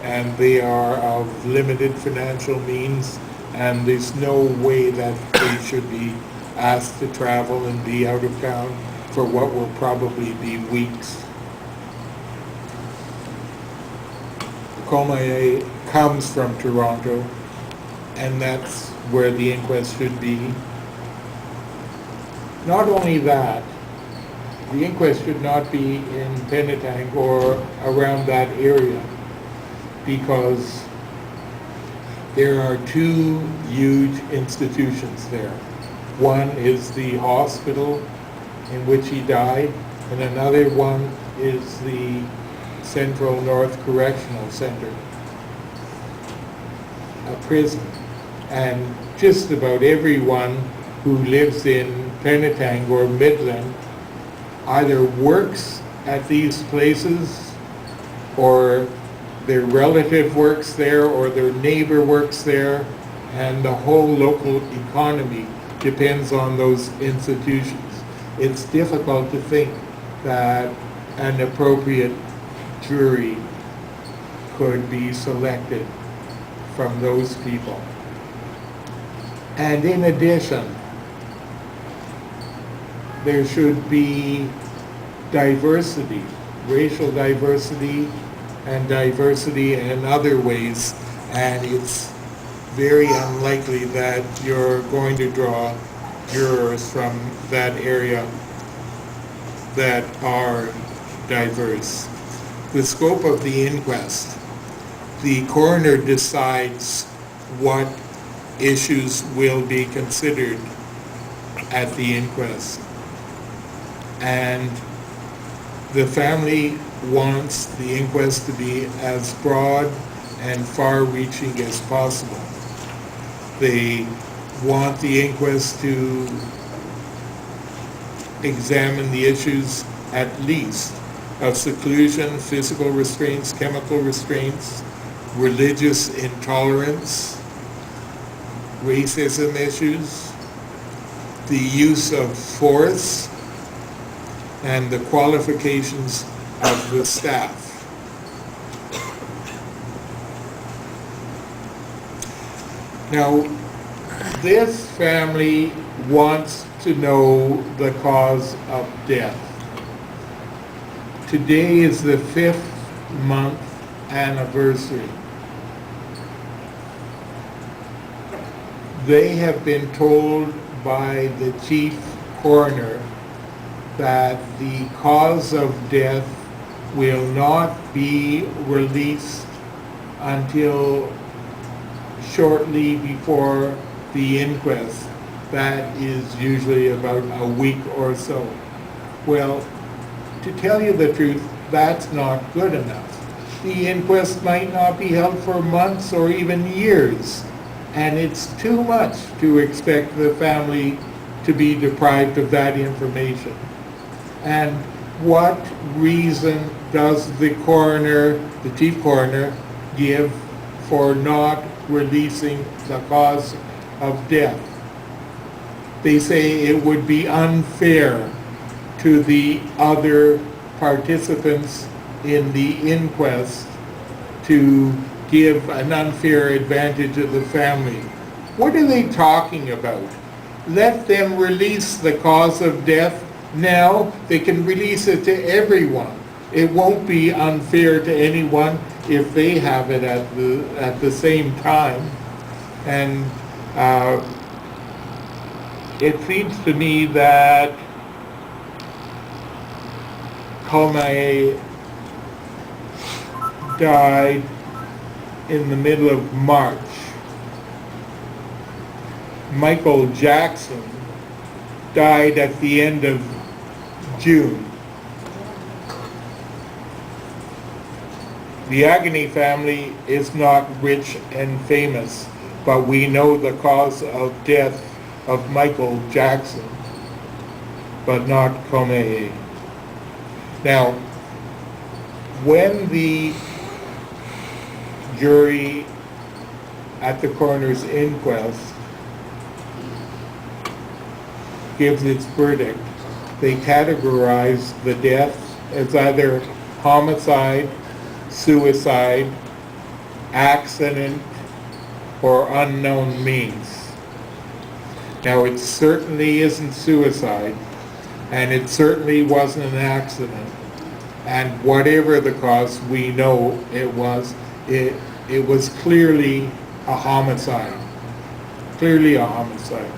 and they are of limited financial means, and there's no way that they should be asked to travel and be out of town for what will probably be weeks. Kulmiye comes from Toronto, and that's where the inquest should be. Not only that, the inquest should not be in Penetang or around that area, because there are two huge institutions there. One is the hospital in which he died, and another one is the Central North Correctional Center, a prison. And just about everyone who lives in Penetang or Midland either works at these places, or their relative works there, or their neighbor works there, and the whole local economy depends on those institutions. It's difficult to think that an appropriate jury could be selected from those people. And in addition, there should be diversity, racial diversity, and diversity in other ways, and it's very unlikely that you're going to draw jurors from that area that are diverse. The scope of the inquest, the coroner decides what issues will be considered at the inquest, and the family wants the inquest to be as broad and far-reaching as possible. They want the inquest to examine the issues at least of seclusion, physical restraints, chemical restraints, religious intolerance, racism issues, the use of force, and the qualifications of the staff. Now, this family wants to know the cause of death. Today is the 5th month anniversary. They have been told by the chief coroner that the cause of death will not be released until shortly before the inquest. That is usually about a week or so. Well, to tell you the truth, that's not good enough. The inquest might not be held for months or even years, and it's too much to expect the family to be deprived of that information. And what reason does the coroner, the chief coroner, give for not releasing the cause of death? They say it would be unfair to the other participants in the inquest to give an unfair advantage of the family. What are they talking about? Let them release the cause of death now. They can release it to everyone. It won't be unfair to anyone if they have it at the same time. And it seems to me that Kulmiye died in the middle of March. Michael Jackson died at the end of June. The Aganeh family is not rich and famous, but we know the cause of death of Michael Jackson, but not Kulmiye. Now, when the jury at the coroner's inquest gives its verdict, they categorize the death as either homicide, suicide, accident or unknown means. Now, it certainly isn't suicide, and it certainly wasn't an accident. And whatever the cause, we know it was clearly a homicide. Clearly a homicide.